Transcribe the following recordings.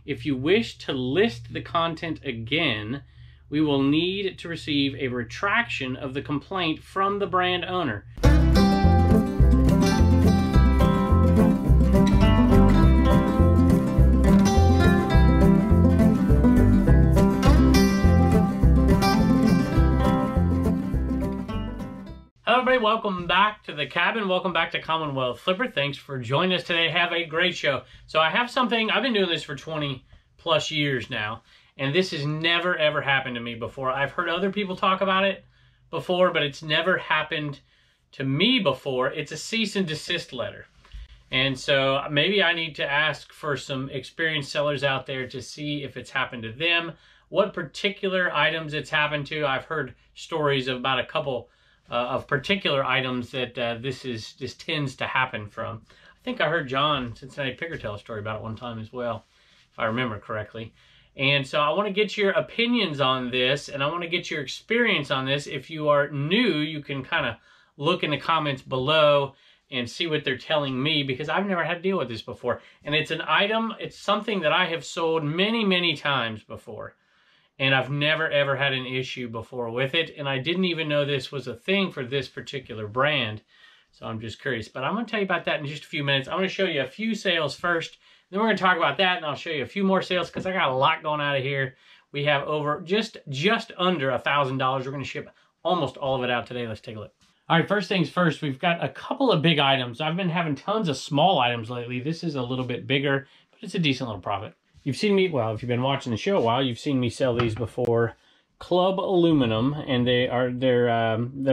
If you wish to list the content again, we will need to receive a retraction of the complaint from the brand owner. Hello everybody, welcome back to the cabin. Welcome back to Commonwealth Flipper. Thanks for joining us today. Have a great show. So I have something, I've been doing this for 20 plus years now, and this has never ever happened to me before. I've heard other people talk about it before, but it's never happened to me before. It's a cease and desist letter. And so maybe I need to ask for some experienced sellers out there to see if it's happened to them, what particular items it's happened to. I've heard stories of about a couple of particular items that this tends to happen from. I think I heard John Cincinnati Picker tell a story about it one time as well, if I remember correctly. And so I want to get your opinions on this, and I want to get your experience on this. If you are new, you can kind of look in the comments below and see what they're telling me, because I've never had to deal with this before. And it's an item, it's something that I have sold many, many times before. And I've never ever had an issue before with it. And I didn't even know this was a thing for this particular brand. So I'm just curious. But I'm going to tell you about that in just a few minutes. I'm going to show you a few sales first. Then we're going to talk about that, and I'll show you a few more sales because I got a lot going out of here. We have over just under $1,000. We're going to ship almost all of it out today. Let's take a look. All right, first things first, we've got a couple of big items. I've been having tons of small items lately. This is a little bit bigger, but it's a decent little profit. You've seen me, well, if you've been watching the show a while, you've seen me sell these before. Club aluminum, and they're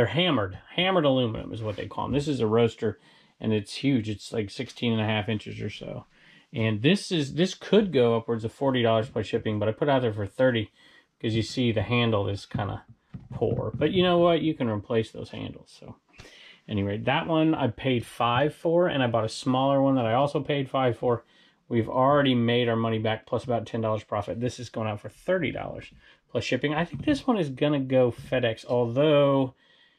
hammered aluminum is what they call them. This is a roaster, and it's huge. It's like 16.5 inches or so. And this could go upwards of $40 plus shipping, but I put it out there for $30 because you see the handle is kind of poor. But you know what? You can replace those handles. So anyway, that one I paid $5 for, and I bought a smaller one that I also paid $5 for. We've already made our money back plus about $10 profit. This is going out for $30 plus shipping. I think this one is going to go FedEx, although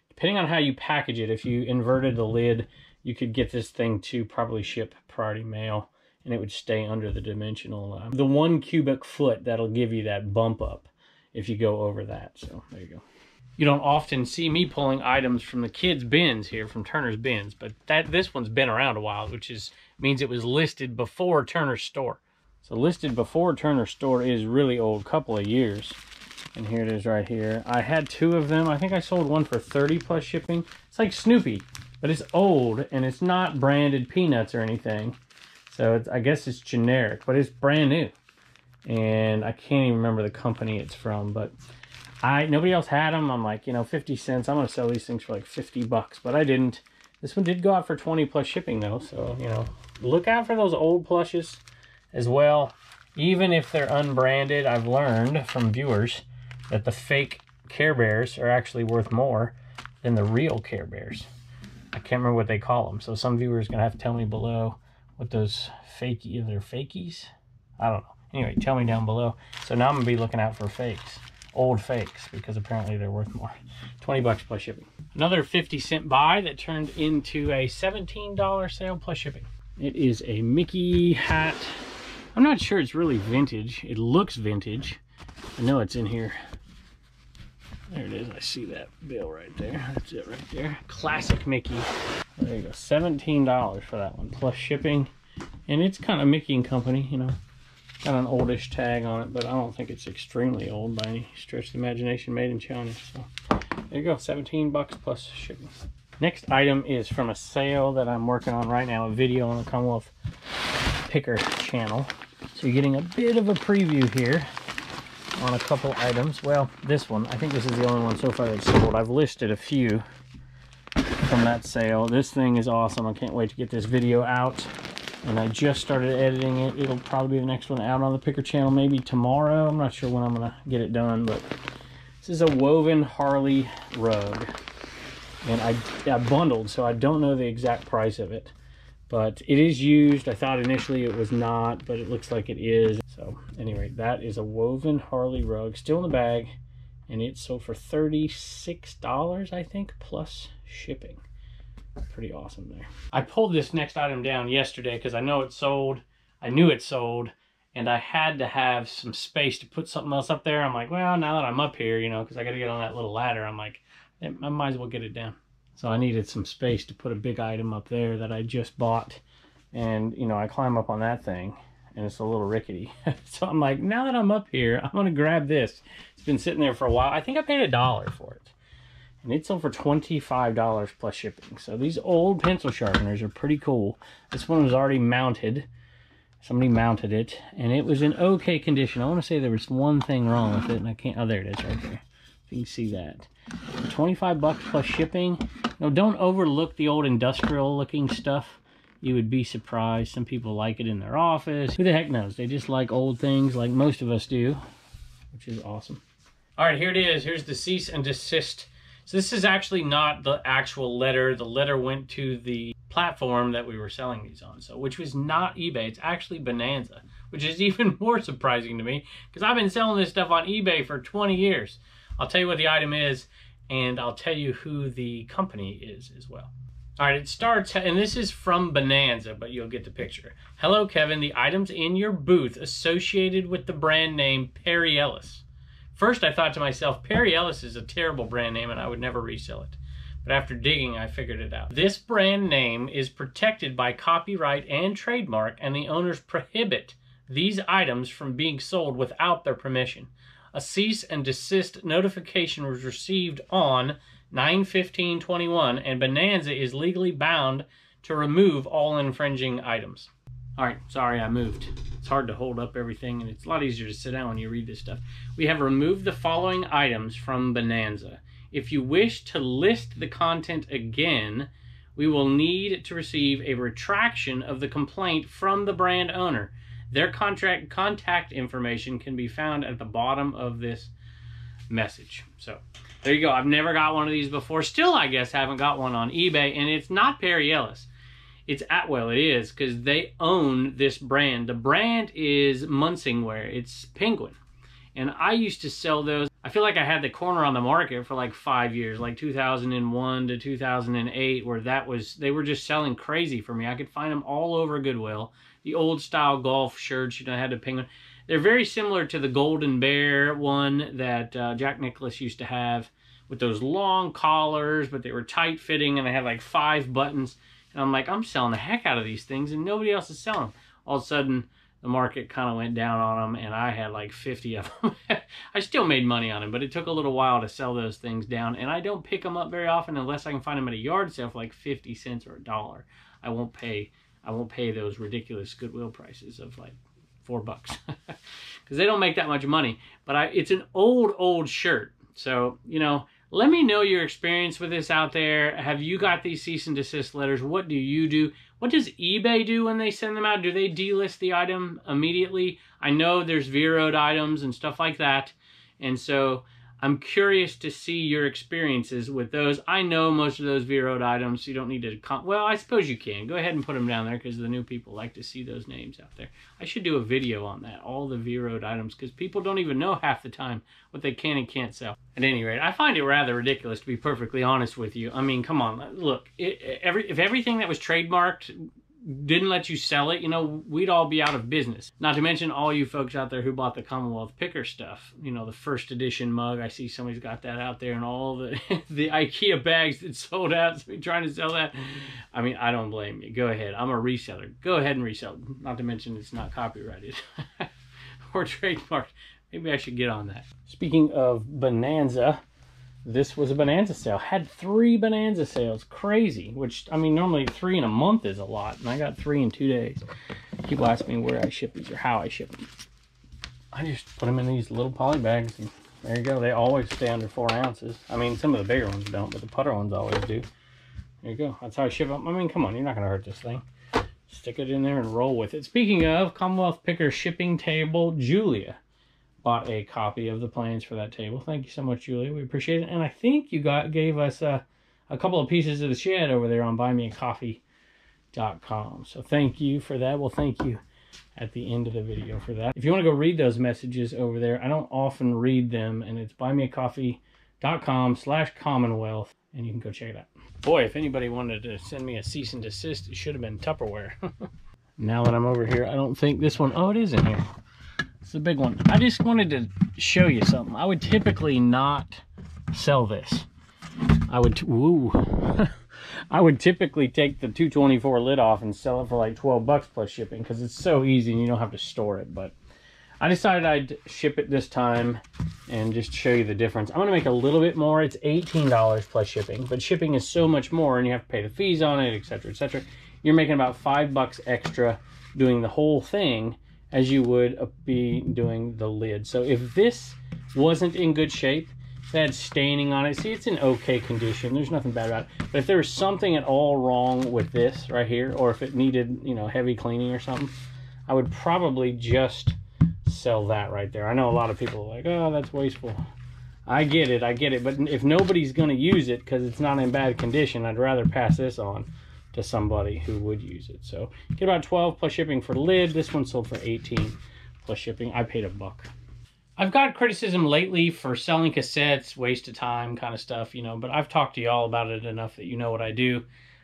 depending on how you package it, if you inverted the lid, you could get this thing to probably ship priority mail, and it would stay under the dimensional, the 1 cubic foot that'll give you that bump up if you go over that. So there you go. You don't often see me pulling items from the kids' bins here, from Turner's bins, but this one's been around a while, which means it was listed before Turner's store. So listed before Turner's store is really old, couple of years. And here it is right here. I had 2 of them. I think I sold one for $30 plus shipping. It's like Snoopy, but it's old, and it's not branded Peanuts or anything. So I guess it's generic, but it's brand new. And I can't even remember the company it's from, but nobody else had them. I'm like, 50 cents. I'm going to sell these things for like $50, but I didn't. This one did go out for 20 plus shipping though. So, look out for those old plushes as well. Even if they're unbranded, I've learned from viewers that the fake Care Bears are actually worth more than the real Care Bears. I can't remember what they call them. So some viewers are going to have to tell me below what those they're fakies. I don't know. Anyway, tell me down below. So now I'm going to be looking out for fakes. Old fakes, because apparently they're worth more. $20 plus shipping. Another 50-cent buy that turned into a $17 sale plus shipping. It is a Mickey hat. I'm not sure it's really vintage. It looks vintage. I know it's in here. There it is. I see that bill right there. That's it right there. Classic Mickey. There you go. $17 for that one plus shipping. And it's kind of Mickey and Company, Got an oldish tag on it, but I don't think it's extremely old by any stretch of the imagination. Made in China. So there you go, $17 plus shipping. Next item is from a sale that I'm working on right now, a video on the Commonwealth Picker channel. So you're getting a bit of a preview here on a couple items. Well, this one, I think this is the only one so far that's sold. I've listed a few from that sale. This thing is awesome. I can't wait to get this video out. And I just started editing it. It'll probably be the next one out on the Picker channel, maybe tomorrow. I'm not sure when I'm going to get it done, but this is a woven Harley rug. And I bundled, so I don't know the exact price of it. But it is used. I thought initially it was not, but it looks like it is. So anyway, that is a woven Harley rug, still in the bag. And it sold for $36, I think, plus shipping. Pretty awesome there. I pulled this next item down yesterday because I know it sold. I knew it sold, and I had to have some space to put something else up there. I'm like, well, now that I'm up here, you know, because I got to get on that little ladder, I'm like, I might as well get it down. So I needed some space to put a big item up there that I just bought. And, you know, I climb up on that thing, and it's a little rickety. So I'm like, now that I'm up here, I'm going to grab this. It's been sitting there for a while. I think I paid $1 for it. And it sold for $25 plus shipping. So these old pencil sharpeners are pretty cool. This one was already mounted. Somebody mounted it, and it was in okay condition. I want to say there was one thing wrong with it, and I can't... Oh, there it is right there. If you can see that. 25 bucks plus shipping. No, don't overlook the old industrial looking stuff. You would be surprised. Some people like it in their office. Who the heck knows? They just like old things like most of us do, which is awesome. All right, here it is. Here's the cease and desist. So this is actually not the actual letter. The letter went to the platform that we were selling these on, so which was not eBay. It's actually Bonanza, which is even more surprising to me because I've been selling this stuff on eBay for 20 years. I'll tell you what the item is, and I'll tell you who the company is as well. All right, it starts, and this is from Bonanza, but you'll get the picture. Hello, Kevin. The items in your booth associated with the brand name Perry Ellis. First, I thought to myself, Perry Ellis is a terrible brand name, and I would never resell it. But after digging, I figured it out. This brand name is protected by copyright and trademark, and the owners prohibit these items from being sold without their permission. A cease and desist notification was received on 9/15/21, and Bonanza is legally bound to remove all infringing items. All right, sorry I moved. It's hard to hold up everything, and it's a lot easier to sit down when you read this stuff. We have removed the following items from Bonanza. If you wish to list the content again, we will need to receive a retraction of the complaint from the brand owner. Their contact information can be found at the bottom of this message. So there you go. I've never got one of these before. Still, I guess, haven't got one on eBay, and it's not Perry Ellis. It's well, it is, because they own this brand. The brand is Munsingware. It's Penguin. And I used to sell those. I feel like I had the corner on the market for like 5 years, like 2001 to 2008, where they were just selling crazy for me. I could find them all over Goodwill. The old style golf shirts, you know, I had the Penguin. They're very similar to the Golden Bear one that Jack Nicklaus used to have, with those long collars, but they were tight fitting, and they had like 5 buttons. And I'm like, I'm selling the heck out of these things, and nobody else is selling them. All of a sudden, the market kind of went down on them, and I had like 50 of them. I still made money on them, but it took a little while to sell those things down, and I don't pick them up very often unless I can find them at a yard sale for like 50 cents or $1. I won't pay those ridiculous Goodwill prices of like $4 because they don't make that much money. But it's an old shirt, so you know. Let me know your experience with this out there. Have you got these cease and desist letters? What do you do? What does eBay do when they send them out? Do they delist the item immediately? I know there's zeroed items and stuff like that. And so I'm curious to see your experiences with those. I know most of those zeroed items, you don't need to... Well, I suppose you can. Go ahead and put them down there because the new people like to see those names out there. I should do a video on that, all the zeroed items, because people don't even know half the time what they can and can't sell. At any rate, I find it rather ridiculous, to be perfectly honest with you. I mean, come on. Look, if everything that was trademarked didn't let you sell it, you know, we'd all be out of business. Not to mention all you folks out there who bought the Commonwealth picker stuff. You know, the first edition mug. I see somebody's got that out there, and all the the IKEA bags that sold out. So trying to sell that. I mean, I don't blame you. Go ahead. I'm a reseller. Go ahead and resell. Not to mention it's not copyrighted or trademarked. Maybe I should get on that. Speaking of Bonanza, this was a Bonanza sale. Had 3 Bonanza sales. Crazy. Which, I mean, normally 3 in a month is a lot. And I got 3 in 2 days. People ask me where I ship these or how I ship them. I just put them in these little poly bags. And there you go. They always stay under 4 ounces. I mean, some of the bigger ones don't, but the putter ones always do. There you go. That's how I ship them. I mean, come on. You're not going to hurt this thing. Stick it in there and roll with it. Speaking of Commonwealth Picker Shipping Table, Julia bought a copy of the plans for that table. Thank you so much, Julia. We appreciate it. And I think you gave us a couple of pieces of the shed over there on buymeacoffee.com. So thank you for that. Well, thank you at the end of the video for that. If you want to go read those messages over there, I don't often read them, and it's buymeacoffee.com/Commonwealth, and you can go check it out. Boy, if anybody wanted to send me a cease and desist, it should have been Tupperware. Now that I'm over here, I don't think this one... Oh, it is in here. It's a big one. I just wanted to show you something. I would typically not sell this. I would, I would typically take the 224 lid off and sell it for like 12 bucks plus shipping because it's so easy and you don't have to store it. But I decided I'd ship it this time and just show you the difference. I'm going to make a little bit more. It's $18 plus shipping, but shipping is so much more and you have to pay the fees on it, etc., etc. You're making about 5 bucks extra doing the whole thing as you would be doing the lid. So if this wasn't in good shape, if it had staining on it, see, it's in okay condition, there's nothing bad about it, but if there was something at all wrong with this right here, or if it needed, you know, heavy cleaning or something, I would probably just sell that right there. I know a lot of people are like, oh, that's wasteful. I get it, but if nobody's going to use it because it's not in bad condition, I'd rather pass this on to somebody who would use it. So get about 12 plus shipping for the lid. This one sold for 18 plus shipping. I paid $1. I've got criticism lately for selling cassettes, waste of time kind of stuff, you know, but I've talked to y'all about it enough that you know what I do.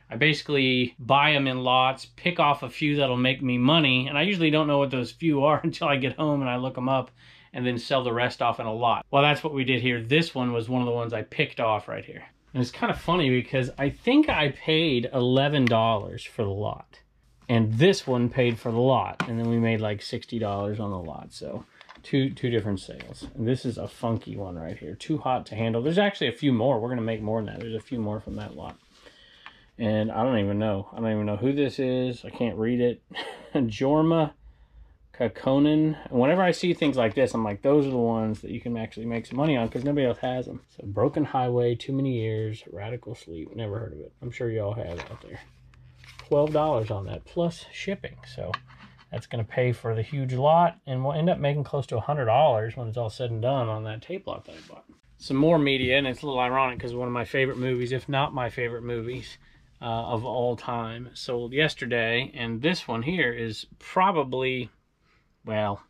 I basically buy them in lots, pick off a few that'll make me money, and I usually don't know what those few are until I get home and I look them up, and then sell the rest off in a lot. Well, that's what we did here. This one was one of the ones I picked off right here. And it's kind of funny because I think I paid $11 for the lot, and this one paid for the lot, and then we made like $60 on the lot. So two different sales. And this is a funky one right here. Too hot to handle. There's actually a few more. We're gonna make more than that. There's a few more from that lot. And I don't even know who this is. I can't read it. Jorma Kakonen. And whenever I see things like this, I'm like, those are the ones that you can actually make some money on because nobody else has them. So Broken Highway, Too Many Years, Radical Sleep. Never heard of it. I'm sure you all have it out there. $12 on that plus shipping. So that's going to pay for the huge lot, and we'll end up making close to $100 when it's all said and done on that tape lot that I bought. Some more media, and it's a little ironic because one of my favorite movies, if not my favorite movies of all time, sold yesterday, and this one here is probably, well,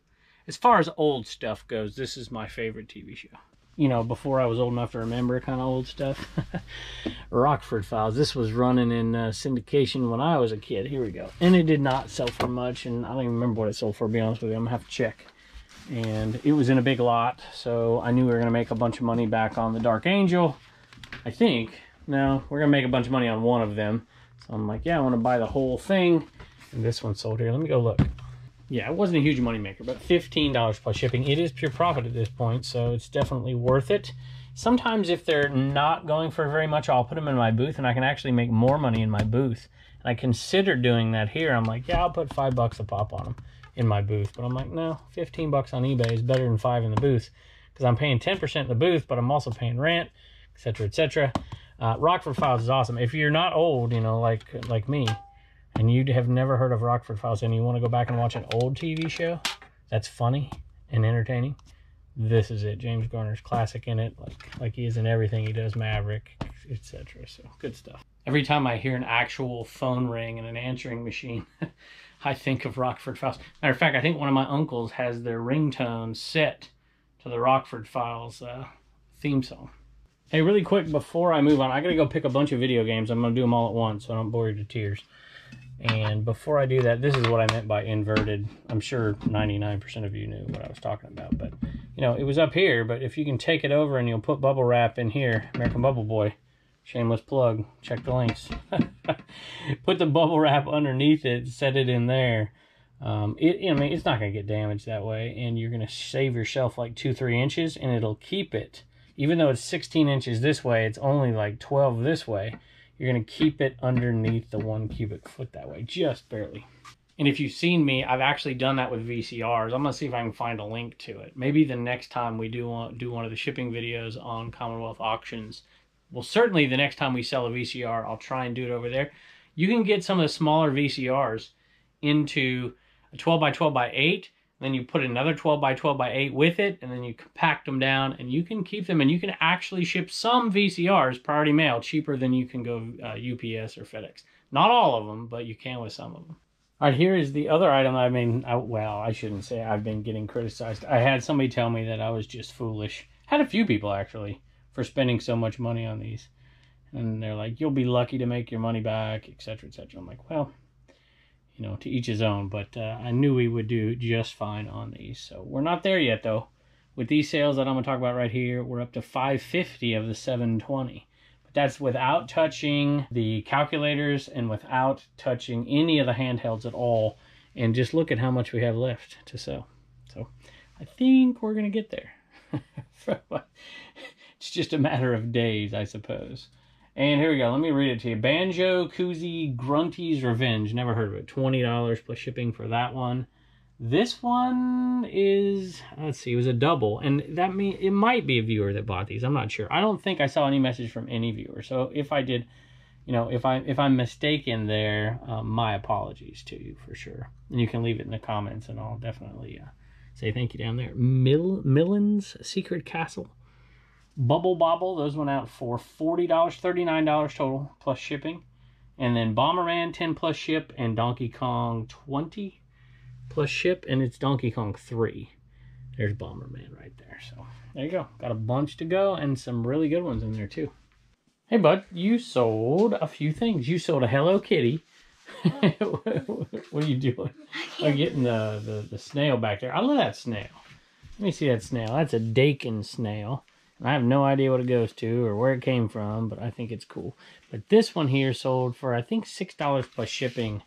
as far as old stuff goes, this is my favorite TV show. You know, before I was old enough to remember kind of old stuff. Rockford Files. This was running in syndication when I was a kid. Here we go. And it did not sell for much, and I don't even remember what it sold for, to be honest with you. I'm going to have to check. And it was in a big lot, so I knew we were going to make a bunch of money back on the Dark Angel. I think. No, we're going to make a bunch of money on one of them. So I'm like, yeah, I want to buy the whole thing. And this one sold here. Let me go look. Yeah, it wasn't a huge money maker, but $15 plus shipping. It is pure profit at this point, so it's definitely worth it. Sometimes if they're not going for very much, I'll put them in my booth, and I can actually make more money in my booth. And I considered doing that here. I'm like, yeah, I'll put $5 a pop on them in my booth. But I'm like, no, 15 bucks on eBay is better than 5 in the booth because I'm paying 10% in the booth, but I'm also paying rent, etc., etc. Rockford Files is awesome. If you're not old, you know, like me, and you have never heard of Rockford Files and you want to go back and watch an old TV show that's funny and entertaining, this is it. James Garner's classic in it, like he is in everything he does, Maverick, etc. So good stuff. Every time I hear an actual phone ring and an answering machine, I think of Rockford Files. Matter of fact, I think one of my uncles has their ringtone set to the Rockford Files theme song. Hey, really quick before I move on, I gotta go pick a bunch of video games. I'm gonna do them all at once so I don't bore you to tears. And before I do that, this is what I meant by inverted. I'm sure 99% of you knew what I was talking about, but you know, it was up here, but if you can take it over and you'll put bubble wrap in here, American Bubble Boy, shameless plug, check the links. Put the bubble wrap underneath it, set it in there. I mean, it's not going to get damaged that way, and you're going to save yourself like 2-3 inches, and it'll keep it. Even though it's 16 inches this way, it's only like 12 this way. You're going to keep it underneath the 1 cubic foot that way, just barely. And if you've seen me, I've actually done that with VCRs. I'm going to see if I can find a link to it. Maybe the next time we do one of the shipping videos on Commonwealth auctions, well, certainly the next time we sell a VCR, I'll try and do it over there. You can get some of the smaller VCRs into a 12 by 12 by 8, then you put another 12 by 12 by 8 with it, and then you compact them down, and you can keep them, and you can actually ship some VCRs priority mail cheaper than you can go UPS or FedEx. Not all of them, but you can with some of them. All right, here is the other item. I mean, well, I shouldn't say I've been getting criticized. I had somebody tell me that I was just foolish. Had a few people, actually, for spending so much money on these. And they're like, you'll be lucky to make your money back, etc., etc. I'm like, well, you know, to each his own. But I knew we would do just fine on these. So we're not there yet, though. With these sales that I'm going to talk about right here, we're up to $550 of the $720. But that's without touching the calculators and without touching any of the handhelds at all. And just look at how much we have left to sell. So I think we're going to get there. It's just a matter of days, I suppose. And here we go. Let me read it to you. Banjo Koozie Grunty's Revenge. Never heard of it. $20 plus shipping for that one. This one is, let's see, it was a double. And that means it might be a viewer that bought these. I'm not sure. I don't think I saw any message from any viewer. So if I did, you know, if I'm mistaken there, my apologies to you for sure. And you can leave it in the comments and I'll definitely say thank you down there. Millen's Secret Castle. Bubble Bobble, those went out for $40, $39 total plus shipping. And then Bomberman 10 plus ship and Donkey Kong 20 plus ship, and it's Donkey Kong 3. There's Bomberman right there. So there you go. Got a bunch to go and some really good ones in there too. Hey bud, you sold a few things. You sold a Hello Kitty. What are you doing? I'm getting the snail back there. I love that snail. Let me see that snail. That's a Dakin snail. I have no idea what it goes to or where it came from, but I think it's cool. But this one here sold for, I think, $6 plus shipping,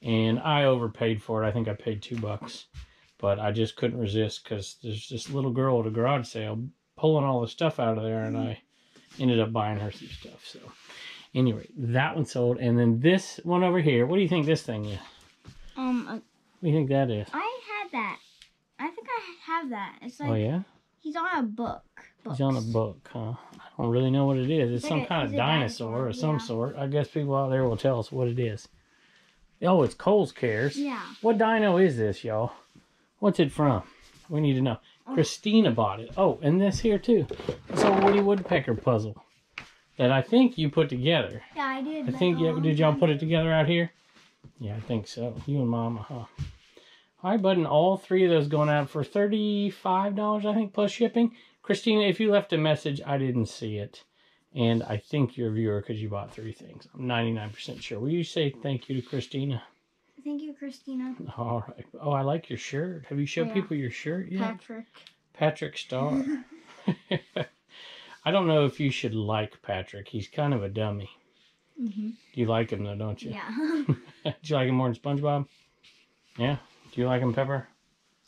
and I overpaid for it. I think I paid $2, but I just couldn't resist because there's this little girl at a garage sale pulling all the stuff out of there, and I ended up buying her some stuff. So anyway, that one sold, and then this one over here. What do you think this thing is? What do you think that is? I had that. I think I have that. It's like, oh yeah, he's on a book. He's on a book, huh? I don't really know what it is. It's like some kind of dinosaur or some yeah. sort. I guess people out there will tell us what it is. Oh, it's Cole's Cares. Yeah. What dino is this, y'all? What's it from? We need to know. Christina bought it. Oh, and this here, too. It's a Woody Woodpecker puzzle that I think you put together. Yeah, I did. I think, yeah, did y'all put it together out here? Yeah, I think so. You and Mama, huh? All right, bud, and all three of those going out for $35, I think, plus shipping. Christina, if you left a message, I didn't see it. And I think you're a viewer because you bought 3 things. I'm 99% sure. Will you say thank you to Christina? Thank you, Christina. All right. Oh, I like your shirt. Have you showed people your shirt yet? Patrick Starr. I don't know if you should like Patrick. He's kind of a dummy. Mm-hmm. You like him, though, don't you? Yeah. Do you like him more than SpongeBob? Yeah? Do you like him, Pepper?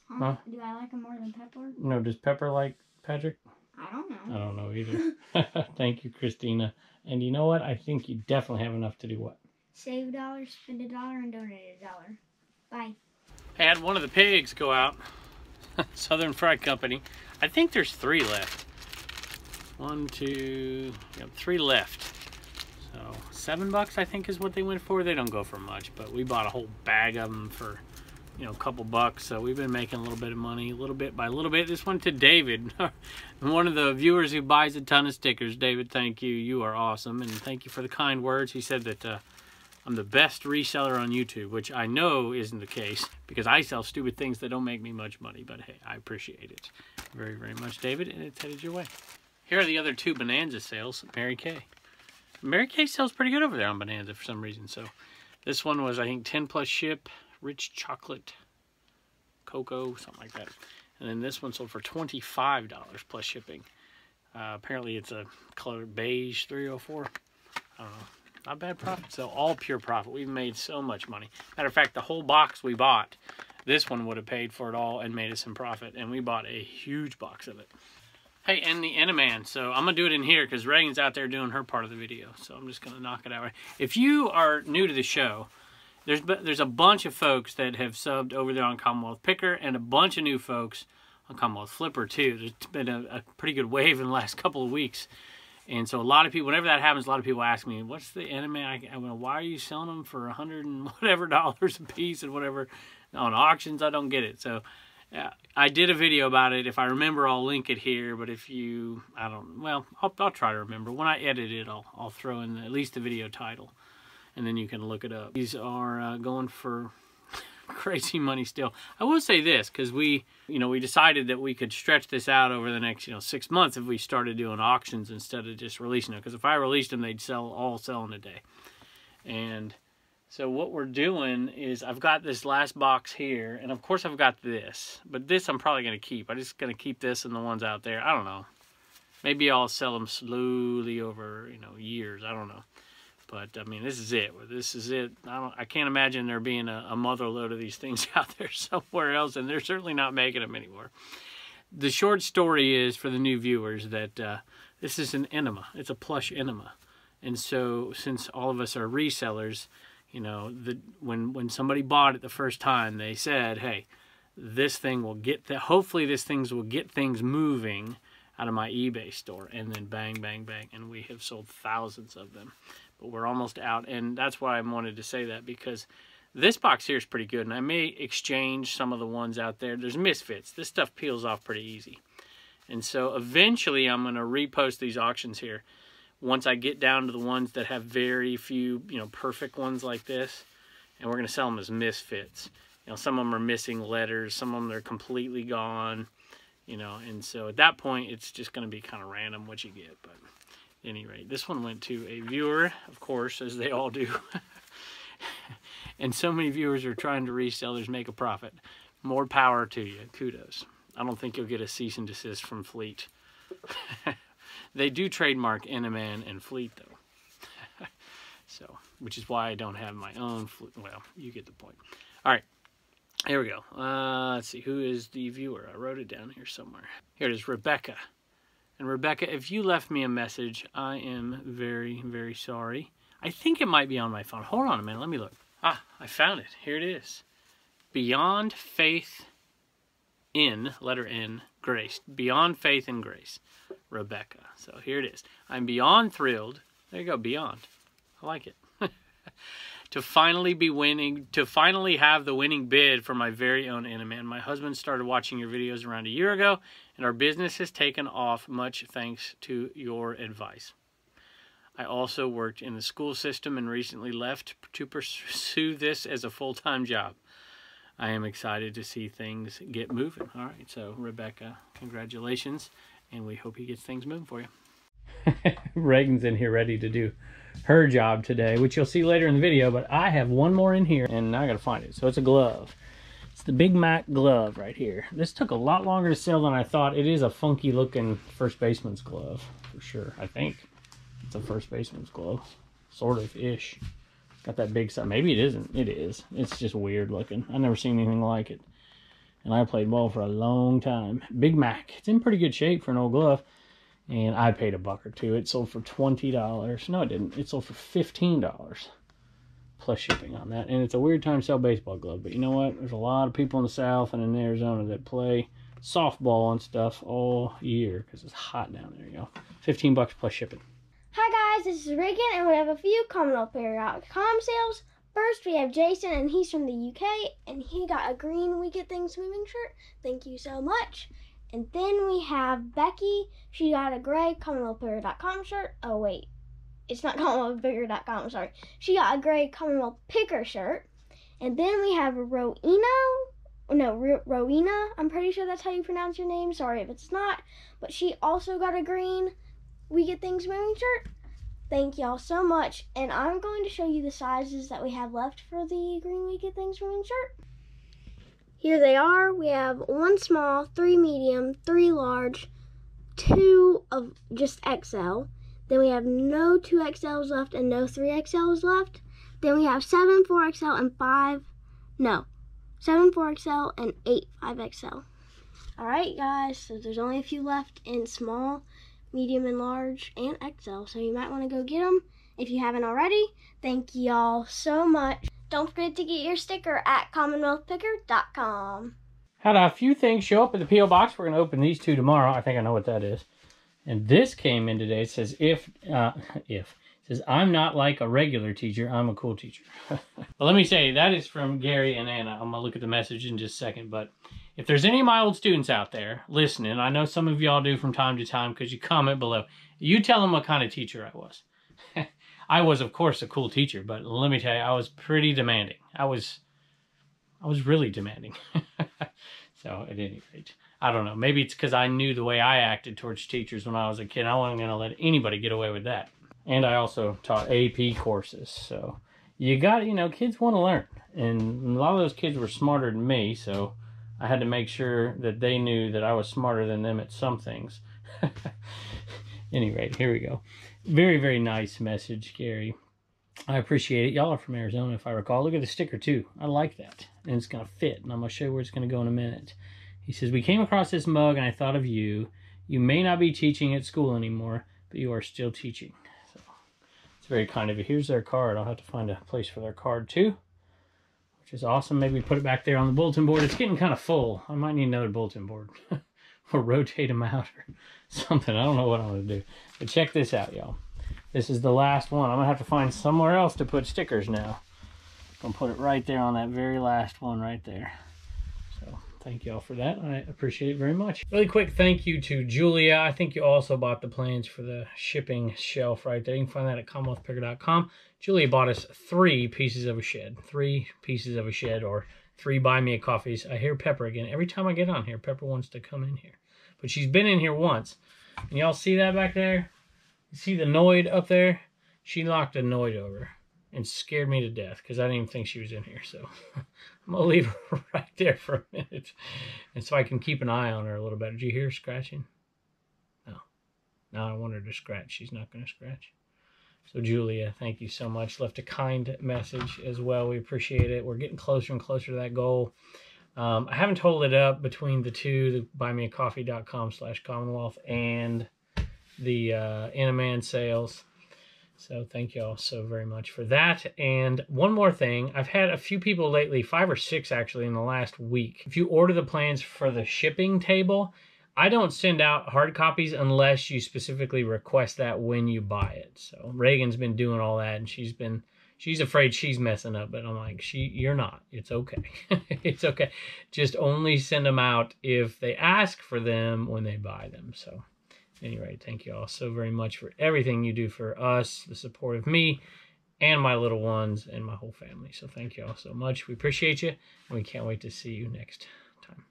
Huh? Do I like him more than Pepper? No, does Pepper like Patrick? I don't know. I don't know either. Thank you, Christina. And you know what? I think you definitely have enough to do what? Save $1, spend $1, and donate $1. Bye. I had one of the pigs go out. Southern Fried Company. I think there's 3 left. 1, 2, yep, 3 left. So $7 I think is what they went for. They don't go for much, but we bought a whole bag of them for, you know, a couple bucks. So we've been making a little bit of money, little bit by little bit. This one to David, one of the viewers who buys a ton of stickers. David, thank you. You are awesome, and thank you for the kind words. He said that I'm the best reseller on YouTube, which I know isn't the case because I sell stupid things that don't make me much money. But hey, I appreciate it very, very much, David, and it's headed your way. Here are the other 2 Bonanza sales. Mary Kay. Mary Kay sells pretty good over there on Bonanza for some reason. So this one was, I think, 10 plus ship, rich chocolate, cocoa, something like that. And then this one sold for $25 plus shipping. Apparently it's a color beige 304. I don't know. Not bad profit. So all pure profit. We've made so much money. Matter of fact, the whole box we bought, this one would have paid for it all and made us some profit. And we bought a huge box of it. Hey, and the Enaman. So I'm going to do it in here because Reagan's out there doing her part of the video. So I'm just going to knock it out. If you are new to the show, there's a bunch of folks that have subbed over there on Commonwealth Picker and a bunch of new folks on Commonwealth Flipper too. There's been a pretty good wave in the last couple of weeks. And so a lot of people, whenever that happens, a lot of people ask me, what's the Enaman? I go, why are you selling them for $100 and whatever dollars a piece and whatever on auctions? I don't get it. So I did a video about it. If I remember, I'll link it here. But if you, I don't, well, I'll try to remember. When I edit it, I'll throw in at least the video title. And then you can look it up. These are going for crazy money still. I will say this, because we decided that we could stretch this out over the next 6 months if we started doing auctions instead of just releasing them. Because if I released them, they'd all sell in a day. And So what we're doing is I've got this last box here, and of course I've got this, but this I'm probably going to keep. I'm just going to keep this and the ones out there. I don't know. Maybe I'll sell them slowly over, you know, years. I don't know. But I mean, this is it. This is it. I can't imagine there being a mother load of these things out there somewhere else, and they're certainly not making them anymore. The short story is, for the new viewers, that this is an enema. It's a plush enema. And so since all of us are resellers, you know, when somebody bought it the first time, they said, hey, this thing will get hopefully this things will get things moving out of my eBay store. And then bang, bang, bang. And we have sold thousands of them. But we're almost out. And that's why I wanted to say that, because this box here is pretty good. And I may exchange some of the ones out there. There's misfits. This stuff peels off pretty easy. And so eventually I'm going to repost these auctions here. Once I get down to the ones that have very few, you know, perfect ones like this, and we're going to sell them as misfits. You know, some of them are missing letters, some of them are completely gone, you know, and so at that point, it's just going to be kind of random what you get. But at any rate, this one went to a viewer, of course, as they all do. And so many viewers are trying to resellers make a profit. More power to you. Kudos. I don't think you'll get a cease and desist from Fleet. They do trademark Enaman and Fleet, though. So, which is why I don't have my own Fleet. Well, you get the point. All right, here we go. Let's see, who is the viewer? I wrote it down here somewhere. Here it is, Rebecca. And Rebecca, if you left me a message, I am very, very sorry. I think it might be on my phone. Hold on a minute, let me look. Ah, I found it. Here it is. Beyond Faith in, letter N, Grace. Beyond Faith in Grace. Rebecca. So here it is. I'm beyond thrilled. There you go, beyond. I like it. To finally have the winning bid for my very own Enaman. My husband started watching your videos around a year ago, and our business has taken off, much thanks to your advice. I also worked in the school system and recently left to pursue this as a full-time job. I am excited to see things get moving. All right, so Rebecca, congratulations. And we hope he gets things moving for you. Reagan's in here ready to do her job today, which you'll see later in the video, but I have one more in here, and now I gotta find it. So it's a glove. It's the Big Mac glove right here. This took a lot longer to sell than I thought. It is a funky looking first baseman's glove, for sure. I think it's a first baseman's glove. Sort of ish. Got that big side. Maybe it isn't. It is. It's just weird looking. I've never seen anything like it. And I played ball for a long time. Big Mac. It's in pretty good shape for an old glove. And I paid $1 or $2. It sold for $20. No, it didn't. It sold for $15. Plus shipping on that. And it's a weird time to sell baseball glove. But you know what? There's a lot of people in the South and in Arizona that play softball and stuff all year. Because it's hot down there. You go. $15 plus shipping. Hi guys, this is Reagan, and we have a few Commonwealth periodic.com sales. First, we have Jason, and he's from the UK, and he got a green We Get Things Moving shirt. Thank you so much. And then we have Becky. She got a gray CommonwealthPicker.com shirt. Oh, wait. It's not CommonwealthPicker.com, I'm sorry. She got a gray Commonwealth Picker shirt. And then we have Rowena. I'm pretty sure that's how you pronounce your name. Sorry if it's not. But she also got a green We Get Things Moving shirt. Thank y'all so much, and I'm going to show you the sizes that we have left for the green We Get Things Moving shirt. Here they are. We have 1 small, 3 medium, 3 large, 2 of just XL. Then we have no 2XLs left and no 3XLs left. Then we have 7 4XL and 7 4XL and 8 5XL. Alright guys, so there's only a few left in small, medium and large, and XL, so you might want to go get them if you haven't already. Thank y'all so much. Don't forget to get your sticker at CommonwealthPicker.com. Had a few things show up at the P.O. Box. We're going to open these 2 tomorrow. I think I know what that is. And this came in today. It says, it says, I'm not like a regular teacher. I'm a cool teacher. Well, let me say, that is from Gary and Anna. I'm going to look at the message in just a second, but if there's any of my old students out there listening, I know some of y'all do from time to time because you comment below. You tell them what kind of teacher I was. I was, of course, a cool teacher, but let me tell you, I was pretty demanding. I was really demanding. So, at any rate, I don't know. Maybe it's because I knew the way I acted towards teachers when I was a kid. I wasn't going to let anybody get away with that. And I also taught AP courses, so you got, you know, kids want to learn. And a lot of those kids were smarter than me, so I had to make sure that they knew that I was smarter than them at some things. Anyway, here we go. Very, very nice message, Gary. I appreciate it. Y'all are from Arizona, if I recall. Look at the sticker, too. I like that. And it's going to fit, and I'm going to show you where it's going to go in a minute. He says, we came across this mug, and I thought of you. You may not be teaching at school anymore, but you are still teaching. So it's very kind of you. Here's their card. I'll have to find a place for their card, too, which is awesome. Maybe put it back there on the bulletin board. It's getting kind of full. I might need another bulletin board. Or rotate them out or something. I don't know what I'm going to do. But check this out, y'all. This is the last one. I'm going to have to find somewhere else to put stickers now. I'm going to put it right there on that very last one right there. So thank y'all for that. I appreciate it very much. Really quick thank you to Julia. I think you also bought the plans for the shipping shelf right there. You can find that at commonwealthpicker.com. Julia bought us 3 pieces of a shed. 3 pieces of a shed, or 3 buy me a coffees. I hear Pepper again. Every time I get on here, Pepper wants to come in here. But she's been in here once. And y'all see that back there? You see the Noid up there? She knocked a Noid over and scared me to death because I didn't even think she was in here. So I'm going to leave her right there for a minute. And so I can keep an eye on her a little bit. Did you hear her scratching? No. No, I want her to scratch. She's not going to scratch. So Julia, thank you so much. Left a kind message as well. We appreciate it. We're getting closer and closer to that goal. I haven't totaled it up between the two, the buymeacoffee.com/Commonwealth and the Inaman sales. So thank you all so very much for that. And one more thing. I've had a few people lately, 5 or 6 actually in the last week. If you order the plans for the shipping table, I don't send out hard copies unless you specifically request that when you buy it. So Reagan's been doing all that, and she's afraid she's messing up, but I'm like, you're not. It's okay. It's okay. Just only send them out if they ask for them when they buy them. So anyway, thank you all so very much for everything you do for us, the support of me and my little ones and my whole family. So thank you all so much. We appreciate you, and we can't wait to see you next time.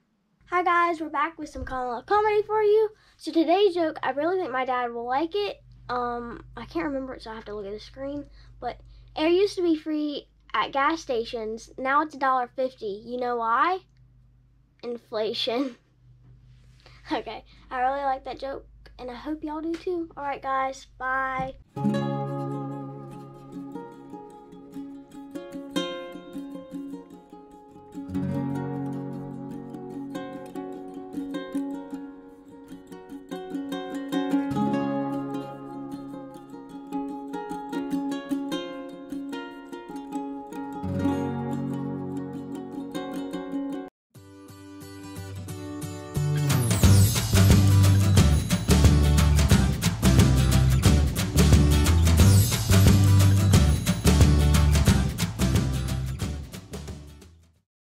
Hi guys, we're back with some Commonwealth comedy for you. So today's joke, I really think my dad will like it. I can't remember it, so I have to look at the screen. But air used to be free at gas stations. Now it's $1.50. You know why? Inflation. Okay, I really like that joke, and I hope y'all do too. Alright guys, bye.